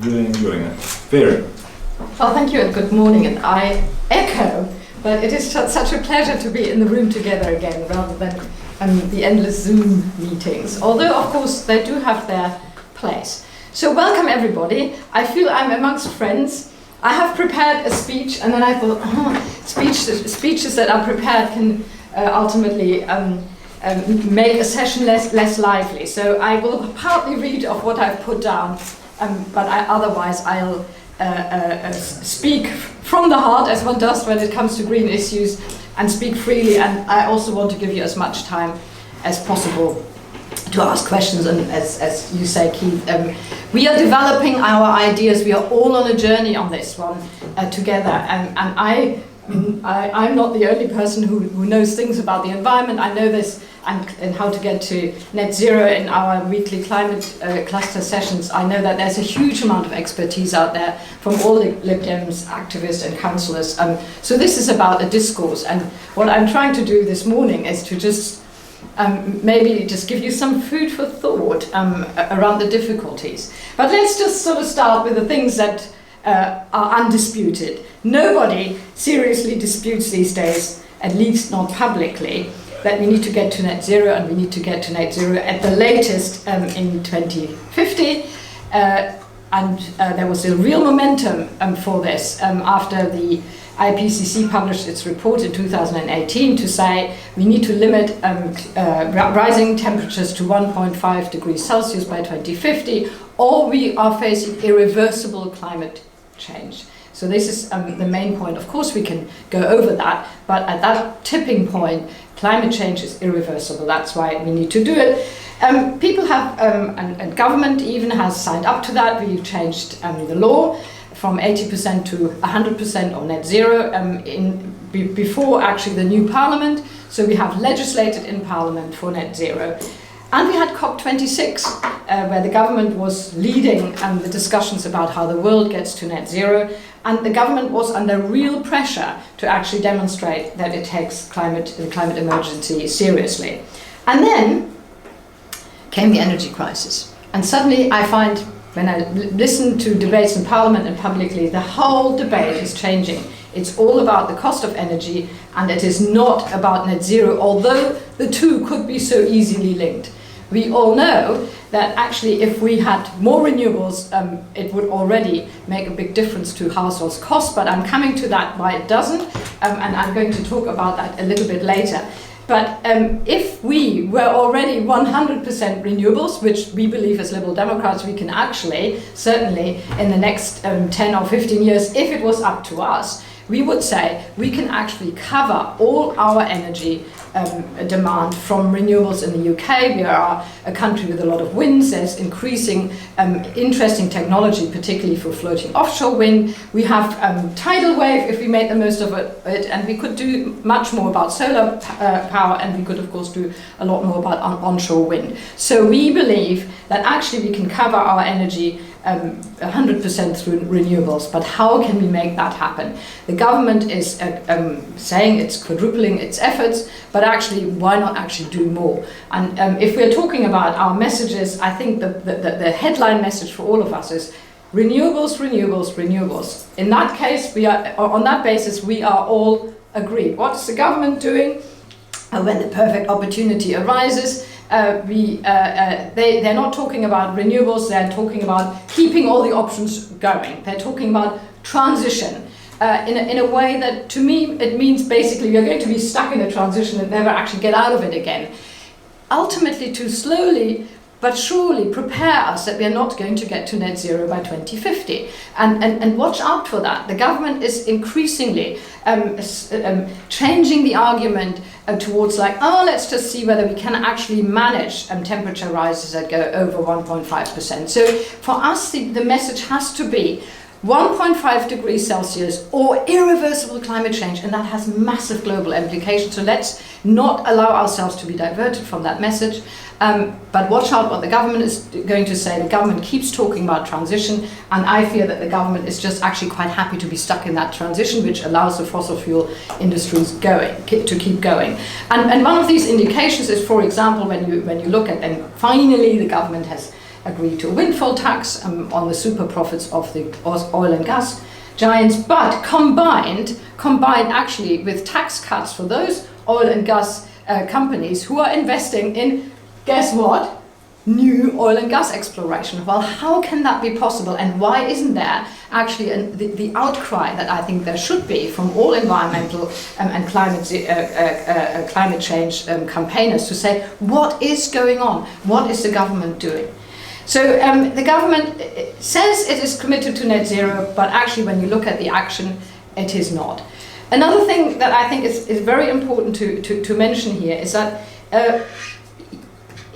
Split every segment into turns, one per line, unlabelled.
really enjoying it. Vera.
Well, thank you and good morning. And I echo that it is such a pleasure to be in the room together again rather than the endless Zoom meetings. Although, of course, they do have their place. So welcome everybody. I feel I'm amongst friends. I have prepared a speech and then I thought, speeches that are prepared can ultimately make a session less lively. So I will partly read of what I've put down, but otherwise I'll speak from the heart, as one does when it comes to green issues, and speak freely. And I also want to give you as much time as possible to ask questions. And as you say, Keith, we are developing our ideas. We are all on a journey on this one together. And I'm not the only person who knows things about the environment. I know this and how to get to net zero in our weekly climate cluster sessions. I know that there's a huge amount of expertise out there from all the Lib Dems, activists and councillors. So this is about a discourse. And what I'm trying to do this morning is to just maybe just give you some food for thought around the difficulties. But let's just sort of start with the things that are undisputed. Nobody seriously disputes these days, at least not publicly, that we need to get to net zero, and we need to get to net zero at the latest in 2050. And there was a real momentum for this after the IPCC published its report in 2018 to say we need to limit rising temperatures to 1.5 degrees Celsius by 2050, or we are facing irreversible climate change. So this is the main point. Of course we can go over that, but at that tipping point, climate change is irreversible. That's why we need to do it. People have, and government even has signed up to that. We've changed the law from 80% to 100% on net zero before actually the new parliament. So we have legislated in parliament for net zero. And we had COP26, where the government was leading the discussions about how the world gets to net zero. And the government was under real pressure to actually demonstrate that it takes the climate emergency seriously. And then came the energy crisis. And suddenly I find, when I listen to debates in parliament and publicly, the whole debate is changing. It's all about the cost of energy, and it is not about net zero, although the two could be so easily linked. We all know that actually if we had more renewables, it would already make a big difference to households' costs, but I'm coming to that why it doesn't, and I'm going to talk about that a little bit later. But if we were already 100% renewables, which we believe as Liberal Democrats we can actually, certainly in the next 10 or 15 years, if it was up to us, we would say we can actually cover all our energy demand from renewables in the UK. We are a country with a lot of winds. There's increasing interesting technology, particularly for floating offshore wind. We have tidal wave if we make the most of it, and we could do much more about solar power, and we could of course do a lot more about onshore wind. So we believe that actually we can cover our energy 100% through renewables, but how can we make that happen? The government is saying it's quadrupling its efforts, but actually why not actually do more? And if we're talking about our messages, I think the headline message for all of us is renewables, renewables, renewables. In that case, on that basis, we are all agreed. What is the government doing? When the perfect opportunity arises, they're not talking about renewables, they're talking about keeping all the options going. They're talking about transition in a way that, to me, it means basically we're going to be stuck in a transition and never actually get out of it again. Ultimately, to slowly but surely prepare us that we are not going to get to net zero by 2050. And watch out for that. The government is increasingly changing the argument towards like, oh, let's just see whether we can actually manage temperature rises that go over 1.5%. So for us, the message has to be 1.5 degrees Celsius or irreversible climate change, and that has massive global implications. So let's not allow ourselves to be diverted from that message. But watch out what the government is going to say. The government keeps talking about transition, and I fear that the government is just actually quite happy to be stuck in that transition, which allows the fossil fuel industries to keep going. And one of these indications is, for example, when you look at, and finally the government has agreed to a windfall tax on the super profits of the oil and gas giants, but combined actually with tax cuts for those oil and gas companies who are investing in, guess what? New oil and gas exploration. Well, how can that be possible, and why isn't there actually the outcry that I think there should be from all environmental and climate change campaigners to say, what is going on? What is the government doing? So the government says it is committed to net zero, but actually when you look at the action, it is not. Another thing that I think is very important to mention here is that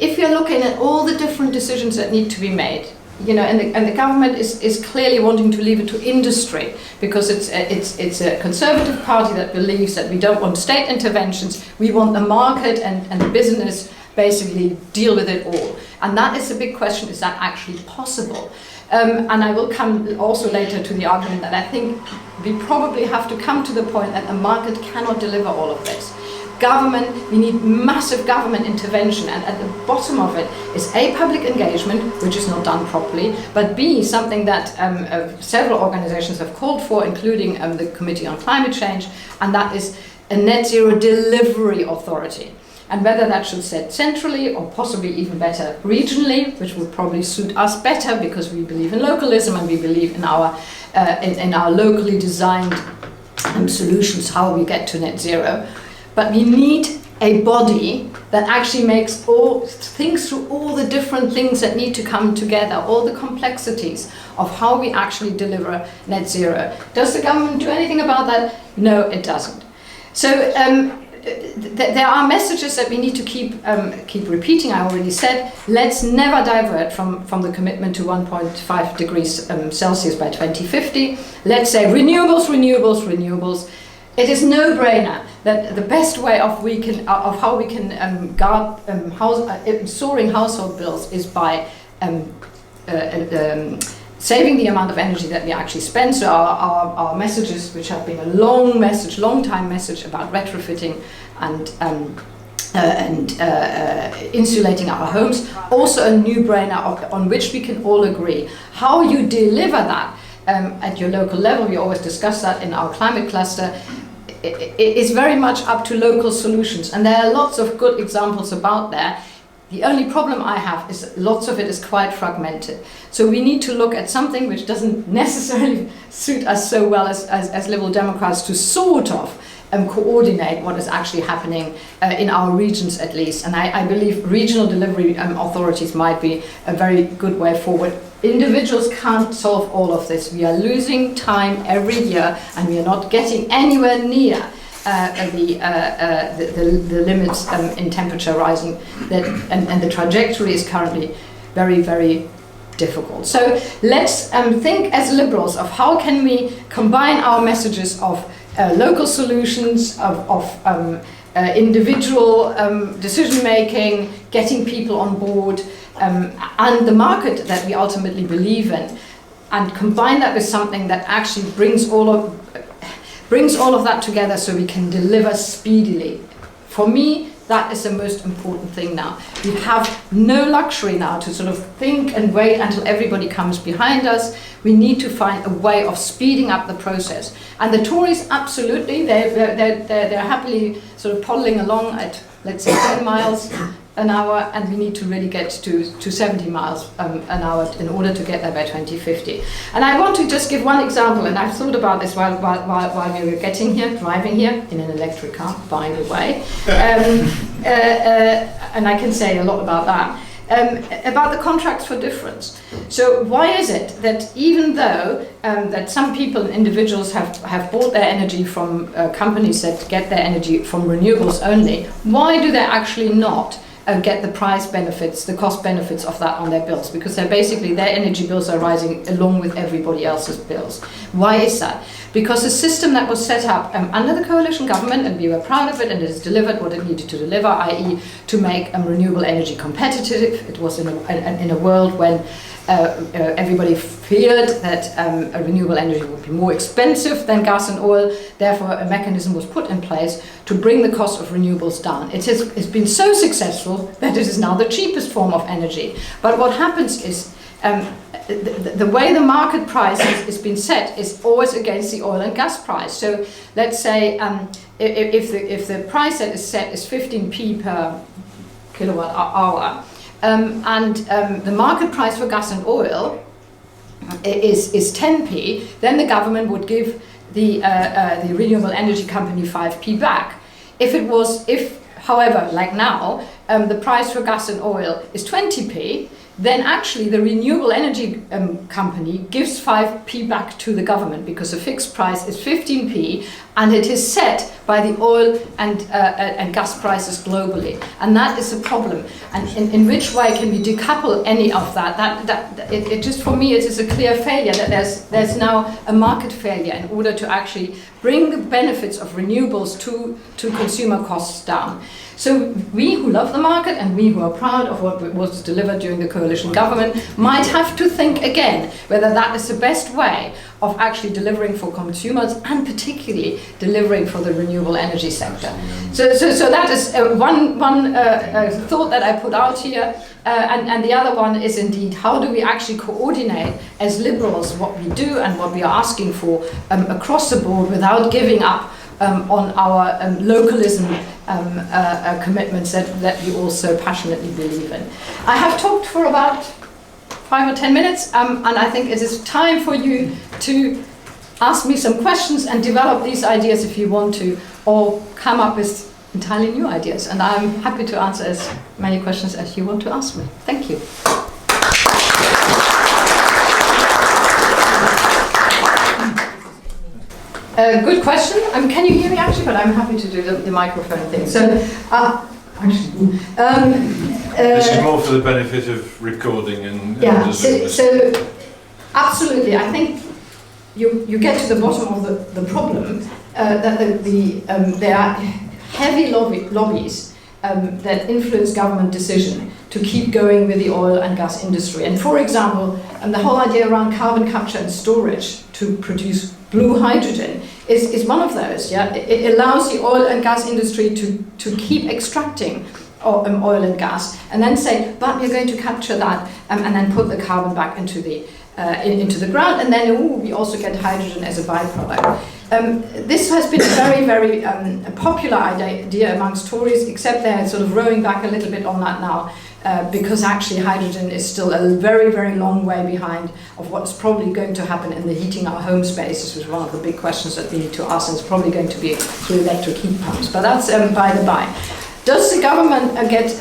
if you're looking at all the different decisions that need to be made, you know, and the government is clearly wanting to leave it to industry, because it's a conservative party that believes that we don't want state interventions, we want the market and the business basically deal with it all. And that is a big question, is that actually possible? And I will come also later to the argument that I think we probably have to come to the point that the market cannot deliver all of this. Government, we need massive government intervention, and at the bottom of it is A, public engagement, which is not done properly, but B, something that several organizations have called for, including the Committee on Climate Change, and that is a net zero delivery authority. And whether that should sit centrally or possibly even better regionally, which would probably suit us better because we believe in localism and we believe in our locally designed solutions, how we get to net zero. But we need a body that actually thinks through all the different things that need to come together, all the complexities of how we actually deliver net zero. Does the government do anything about that? No, it doesn't. So there are messages that we need to keep repeating. I already said, let's never divert from the commitment to 1.5 degrees Celsius by 2050. Let's say renewables, renewables, renewables. It is no-brainer that the best way of how we can guard soaring household bills is by saving the amount of energy that we actually spend. So our messages, which have been a long time message about retrofitting and insulating our homes, also a new-brainer on which we can all agree. How you deliver that at your local level, we always discuss that in our climate cluster, it is very much up to local solutions, and there are lots of good examples about there. The only problem I have is lots of it is quite fragmented. So we need to look at something which doesn't necessarily suit us so well as Liberal Democrats to sort of coordinate what is actually happening in our regions at least. And I believe regional delivery authorities might be a very good way forward. Individuals can't solve all of this. We are losing time every year and we are not getting anywhere near the limits in temperature rising, and the trajectory is currently very, very difficult. So let's think as liberals of how can we combine our messages of local solutions, of individual decision making, getting people on board, and the market that we ultimately believe in, and combine that with something that actually brings all of that together so we can deliver speedily. For me, that is the most important thing now. We have no luxury now to sort of think and wait until everybody comes behind us. We need to find a way of speeding up the process. And the Tories, absolutely, they're happily sort of toddling along at, let's say, 10 miles an hour, and we need to really get to 70 miles an hour in order to get there by 2050. And I want to just give one example, and I've thought about this while we were driving here in an electric car, by the way, and I can say a lot about that. About the contracts for difference. So why is it that even though that some people and individuals have bought their energy from companies that get their energy from renewables only, why do they actually not get the price benefits, the cost benefits of that on their bills? Because they're basically, their energy bills are rising along with everybody else's bills. Why is that? Because the system that was set up under the coalition government, and we were proud of it, and it has delivered what it needed to deliver, i.e. to make renewable energy competitive. It was in a world when everybody feared that a renewable energy would be more expensive than gas and oil. Therefore, a mechanism was put in place to bring the cost of renewables down. It's been so successful that it is now the cheapest form of energy. But what happens is the way the market price has been set is always against the oil and gas price. So let's say if the price that is set is 15p per kilowatt hour, and the market price for gas and oil is 10p, then the government would give the renewable energy company 5p back. However, like now, the price for gas and oil is 20p, then actually the renewable energy company gives 5p back to the government, because the fixed price is 15p and it is set by the oil and gas prices globally. And that is a problem. And in which way can we decouple any of that? It just, for me, it is a clear failure that there's now a market failure in order to actually bring the benefits of renewables to consumer costs down. So we who love the market and we who are proud of what was delivered during the coalition government might have to think again whether that is the best way of actually delivering for consumers and particularly delivering for the renewable energy sector. So that is one thought that I put out here. And the other one is indeed, how do we actually coordinate as liberals what we do and what we are asking for across the board without giving up on our localism commitments that we all so passionately believe in. I have talked for about 5 or 10 minutes, and I think it is time for you to ask me some questions and develop these ideas if you want to, or come up with entirely new ideas. And I'm happy to answer as many questions as you want to ask me. Thank you. Good question. Can you hear me actually? But I'm happy to do the microphone thing. So,
this is more for the benefit of recording and
yeah. So absolutely, I think you get to the bottom of the problem that there are heavy lobbies that influence government decision to keep going with the oil and gas industry. And for example, the whole idea around carbon capture and storage to produce blue hydrogen is one of those. Yeah, it allows the oil and gas industry to keep extracting oil and gas, and then say, but we're going to capture that and then put the carbon back into the ground, and then we also get hydrogen as a byproduct. This has been a very, very popular idea amongst Tories, except they're sort of rowing back a little bit on that now, because actually hydrogen is still a very, very long way behind of what's probably going to happen in the heating our home space. This was one of the big questions that we need to ask, and it's probably going to be through electric heat pumps, but that's by the by. Does the government get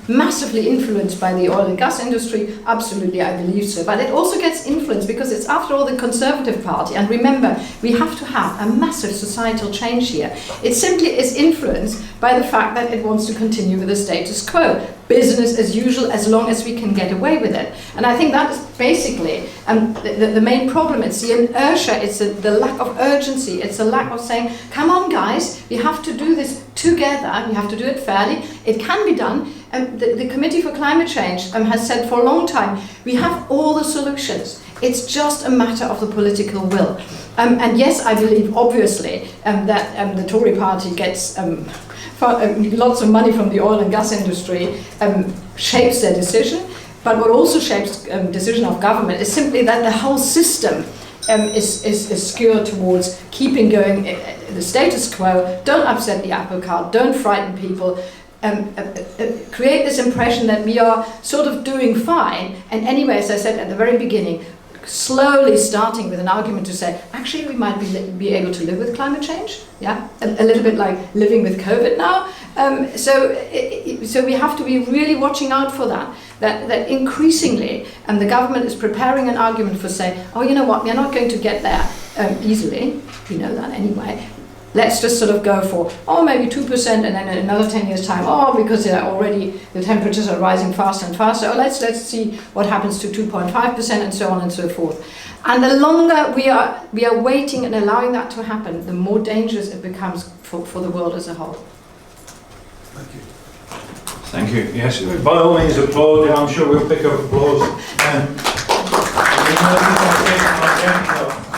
massively influenced by the oil and gas industry? Absolutely, I believe so. But it also gets influenced because it's, after all, the Conservative Party. And remember, we have to have a massive societal change here. It simply is influenced by the fact that it wants to continue with the status quo. Business as usual, as long as we can get away with it. And I think that is basically the main problem. It's the inertia, it's the lack of urgency, it's a lack of saying, come on guys, we have to do this together, we have to do it fairly, it can be done. The Committee for Climate Change has said for a long time, we have all the solutions. It's just a matter of the political will. And yes, I believe, obviously, that the Tory party gets lots of money from the oil and gas industry, shapes their decision. But what also shapes decision of government is simply that the whole system is skewed towards keeping going the status quo, don't upset the apple cart, don't frighten people, create this impression that we are sort of doing fine. And anyway, as I said at the very beginning, slowly starting with an argument to say, actually, we might be able to live with climate change. Yeah, a little bit like living with COVID now. So we have to be really watching out for that. That increasingly, the government is preparing an argument for saying, oh, you know what, we're not going to get there easily. We know that anyway. Let's just sort of go for, maybe 2%, and then in another 10 years' time, because the temperatures are rising faster and faster, let's see what happens to 2.5%, and so on and so forth. And the longer we are waiting and allowing that to happen, the more dangerous it becomes for the world as a whole.
Thank you. Thank you. Yes, by all means applaud. I'm sure we'll pick up applause.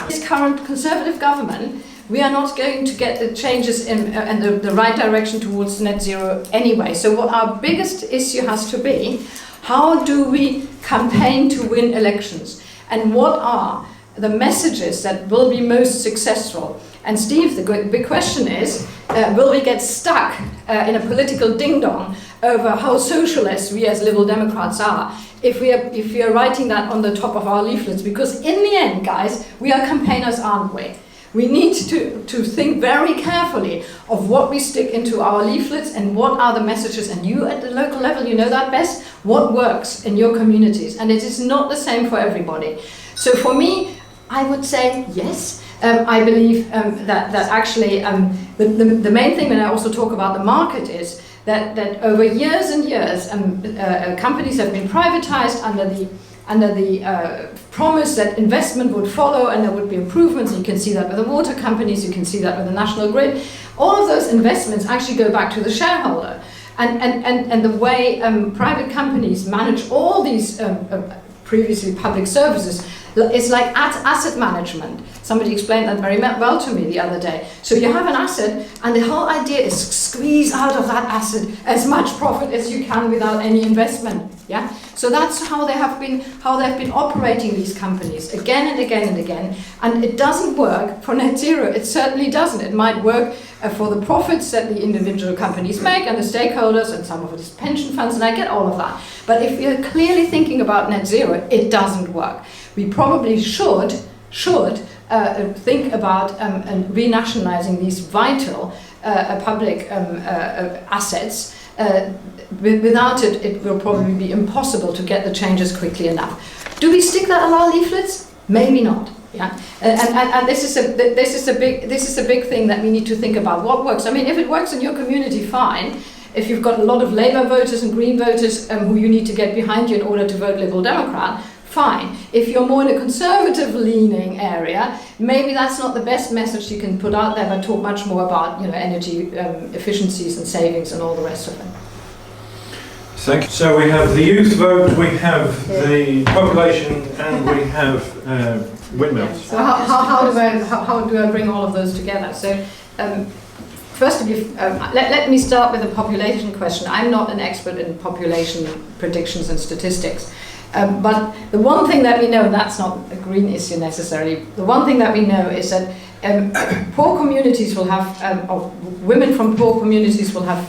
This current Conservative government, we are not going to get the changes in the right direction towards net zero anyway. So what our biggest issue has to be, how do we campaign to win elections? And what are the messages that will be most successful? And Steve, the big question is, will we get stuck in a political ding-dong over how socialist we as Liberal Democrats are if we are writing that on the top of our leaflets? Because in the end, guys, we are campaigners, aren't we? We need to think very carefully of what we stick into our leaflets and what are the messages. And you at the local level, you know that best, what works in your communities. And it is not the same for everybody. So for me, I would say yes. I believe that actually the main thing when I also talk about the market is that over years and years companies have been privatized under the promise that investment would follow and there would be improvements. And you can see that with the water companies, you can see that with the national grid. All of those investments actually go back to the shareholder. And the way private companies manage all these previously public services, it's like asset management. Somebody explained that very well to me the other day. So you have an asset, and the whole idea is squeeze out of that asset as much profit as you can without any investment. Yeah. So that's how they've been operating these companies again and again and again. And it doesn't work for net zero. It certainly doesn't. It might work for the profits that the individual companies make and the stakeholders and some of it is pension funds, and I get all of that. But if you're clearly thinking about net zero, it doesn't work. We probably should think about renationalizing these vital public assets. Without it, it will probably be impossible to get the changes quickly enough. Do we stick that on our leaflets? Maybe not. Yeah, and this is a big thing that we need to think about. What works? I mean, if it works in your community, fine. If you've got a lot of Labour voters and Green voters who you need to get behind you in order to vote Liberal Democrat, fine. If you're more in a conservative-leaning area, maybe that's not the best message you can put out there, but talk much more about energy efficiencies and savings and all the rest of it.
Thank you. So we have the youth vote, we have the population, and we have windmills.
So how do I bring all of those together? So first, let me start with the population question. I'm not an expert in population predictions and statistics. But the one thing that we know, and that's not a green issue necessarily, the one thing that we know is that poor communities will have, or women from poor communities will have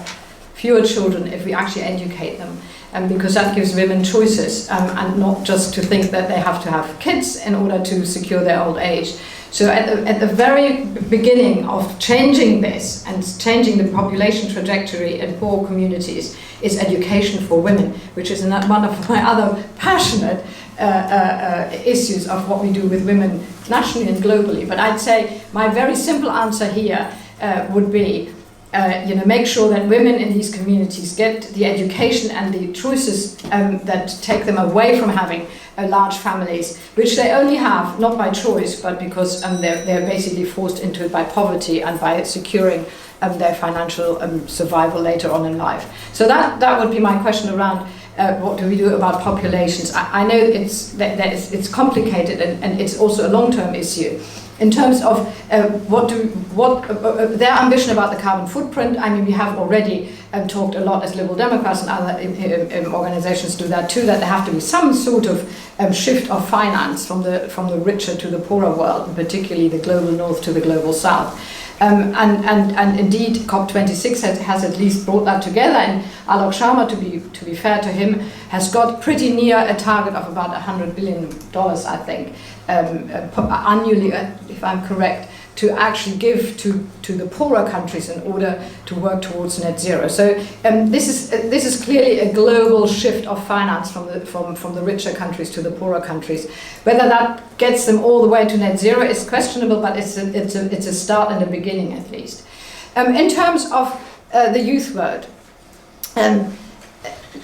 fewer children if we actually educate them. Because that gives women choices and not just to think that they have to have kids in order to secure their old age. So at the very beginning of changing this and changing the population trajectory in poor communities is education for women, which is one of my other passionate issues of what we do with women nationally and globally. But I'd say my very simple answer here would be make sure that women in these communities get the education and the choices that take them away from having large families, which they only have, not by choice, but because they're basically forced into it by poverty and by securing their financial survival later on in life. So that would be my question around what do we do about populations. I know it's complicated and it's also a long-term issue. In terms of their ambition about the carbon footprint, I mean, we have already talked a lot as Liberal Democrats and other organizations do that too, that there have to be some sort of shift of finance from the richer to the poorer world, and particularly the global north to the global south. And indeed, COP26 has at least brought that together. And Alok Sharma, to be fair to him, has got pretty near a target of about $100 billion, I think, annually, if I'm correct, to actually give to the poorer countries in order to work towards net zero. So this is clearly a global shift of finance from the richer countries to the poorer countries. Whether that gets them all the way to net zero is questionable, but it's a start and a beginning at least. In terms of the youth vote,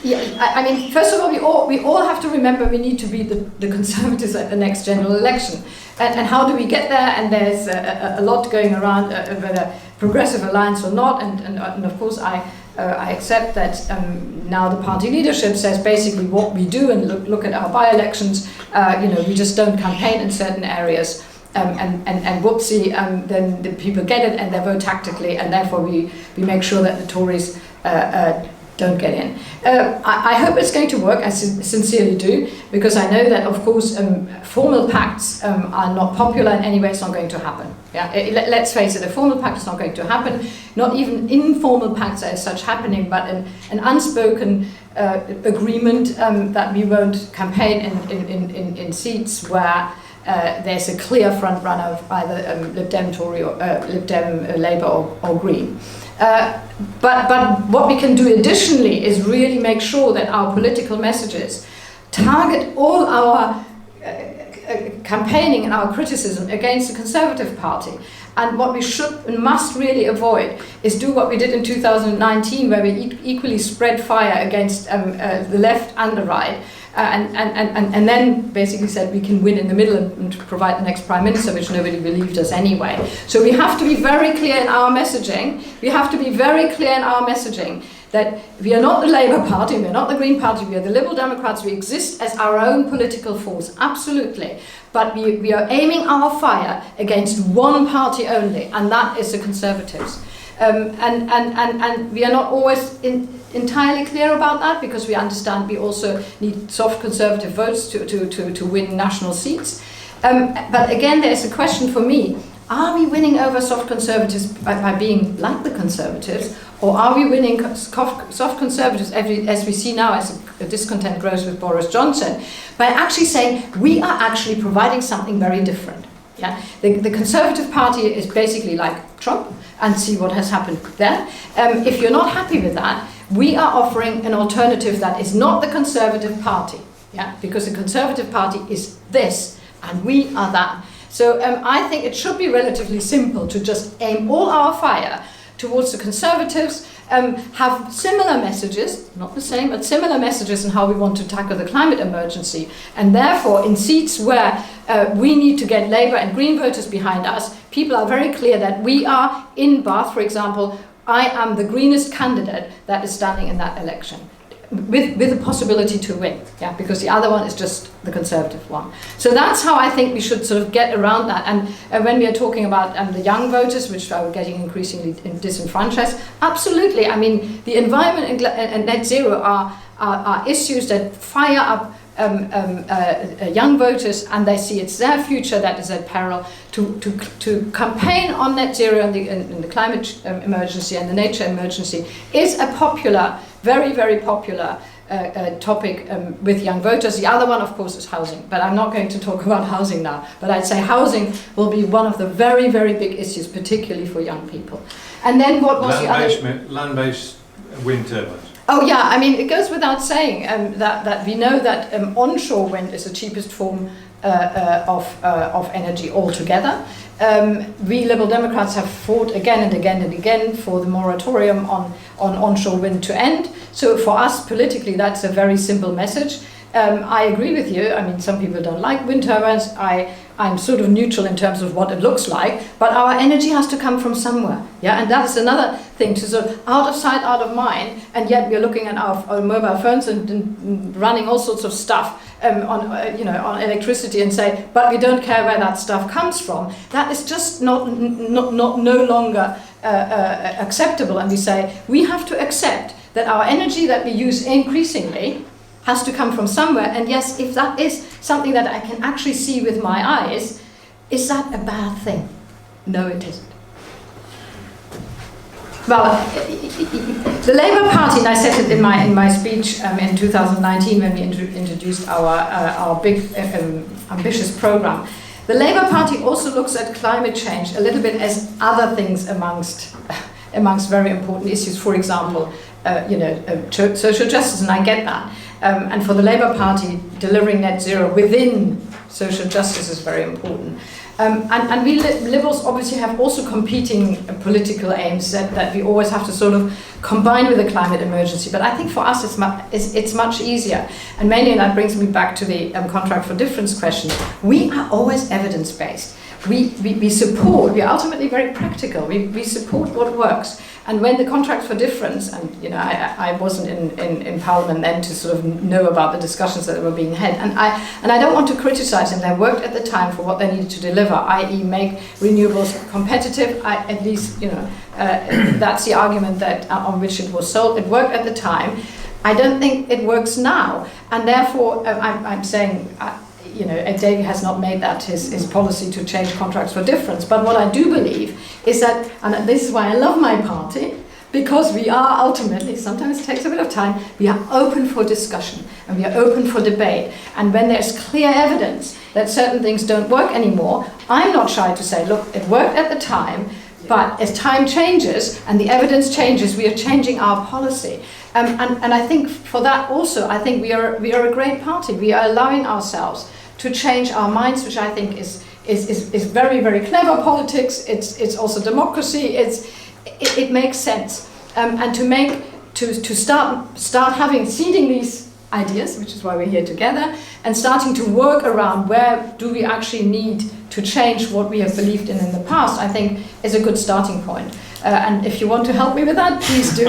I mean, first of all, we all have to remember we need to be the Conservatives at the next general election. And how do we get there? And there's a lot going around whether Progressive Alliance or not. And of course, I I accept that now the party leadership says basically what we do, and look at our by-elections, we just don't campaign in certain areas, and whoopsie, then the people get it and they vote tactically, and therefore we make sure that the Tories don't get in. I hope it's going to work, I sincerely do, because I know that, of course, formal pacts are not popular in any way. It's not going to happen. Yeah, let's face it, a formal pact is not going to happen. Not even informal pacts as such happening, but an unspoken agreement that we won't campaign in seats where there's a clear front runner of either Lib Dem, Tory, or Lib Dem, Labour, or Green. But what we can do additionally is really make sure that our political messages target all our campaigning and our criticism against the Conservative Party. And what we should and must really avoid is do what we did in 2019, where we equally spread fire against the left and the right, and then basically said we can win in the middle and provide the next prime minister, which nobody believed us anyway. So we have to be very clear in our messaging. We have to be very clear in our messaging that we are not the Labour Party, we are not the Green Party, we are the Liberal Democrats. We exist as our own political force, absolutely. But we are aiming our fire against one party only, and that is the Conservatives. And we are not always entirely clear about that, because we understand we also need soft Conservative votes to win national seats. But again, there's a question for me. Are we winning over soft Conservatives by being like the Conservatives, or are we winning soft Conservatives, as we see now as a discontent grows with Boris Johnson, by actually saying we are actually providing something very different? Yeah, the Conservative Party is basically like Trump, and see what has happened there. If you're not happy with that, we are offering an alternative that is not the Conservative Party. Yeah, because the Conservative Party is this, and we are that. So I think it should be relatively simple to just aim all our fire towards the Conservatives, have similar messages, not the same, but similar messages in how we want to tackle the climate emergency. And therefore, in seats where we need to get Labour and Green voters behind us, people are very clear that we are, in Bath, for example, I am the greenest candidate that is standing in that election, with the possibility to win, yeah, because the other one is just the Conservative one. So that's how I think we should sort of get around that. And when we are talking about the young voters, which are getting increasingly disenfranchised, absolutely. I mean, the environment and net zero are issues that fire up young voters, and they see it's their future that is at peril. To campaign on net zero and the climate emergency and the nature emergency is a popular, very, very popular topic with young voters. The other one, of course, is housing, but I'm not going to talk about housing now. But I'd say housing will be one of the very, very big issues, particularly for young people. And then what was the other? Land-based wind turbines. Oh yeah, I mean, it goes without saying that we know that onshore wind is the cheapest form of energy altogether. We Liberal Democrats have fought again and again and again for the moratorium on onshore wind to end. So for us, politically, that's a very simple message. I agree with you. I mean, some people don't like wind turbines. I'm sort of neutral in terms of what it looks like, but our energy has to come from somewhere. Yeah, and that is another thing, to sort of out of sight, out of mind, and yet we're looking at our mobile phones and running all sorts of stuff on electricity and say, but we don't care where that stuff comes from. That is just no longer acceptable. And we say we have to accept that our energy that we use increasingly has to come from somewhere. And yes, if that is something that I can actually see with my eyes, is that a bad thing? No, it isn't. Well, the Labour Party, and I said it in my speech in 2019 when we introduced our big ambitious programme, the Labour Party also looks at climate change a little bit as other things amongst very important issues. For example, social justice, and I get that. And for the Labour Party, delivering net zero within social justice is very important. And we Liberals obviously have also competing political aims that we always have to sort of combine with the climate emergency. But I think for us it's much easier. And mainly, and that brings me back to the contract for difference question, we are always evidence-based. we support, we are ultimately very practical, we support what works. And when the contract for difference, and you know, I wasn't in Parliament then to sort of know about the discussions that were being had, and I don't want to criticise them. They worked at the time for what they needed to deliver, i.e., make renewables competitive. At least, you know, that's the argument that on which it was sold. It worked at the time. I don't think it works now, and therefore I'm saying. You know, David has not made that his policy to change contracts for difference. But what I do believe is that, and this is why I love my party, because we are ultimately, sometimes it takes a bit of time, we are open for discussion and we are open for debate. And when there's clear evidence that certain things don't work anymore, I'm not shy to say, look, it worked at the time, but as time changes and the evidence changes, we are changing our policy. And I think for that also, I think we are a great party. We are allowing ourselves to change our minds, which I think is very, very clever politics. It's also democracy. It makes sense. And to start seeding these ideas, which is why we're here together, and starting to work around where do we actually need to change what we have believed in the past, I think is a good starting point. And if you want to help me with that, please do.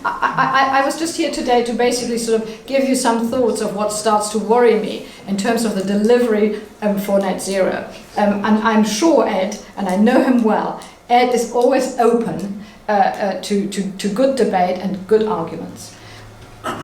I was just here today to basically sort of give you some thoughts of what starts to worry me in terms of the delivery for net zero. And I'm sure Ed, and I know him well, Ed is always open to good debate and good arguments.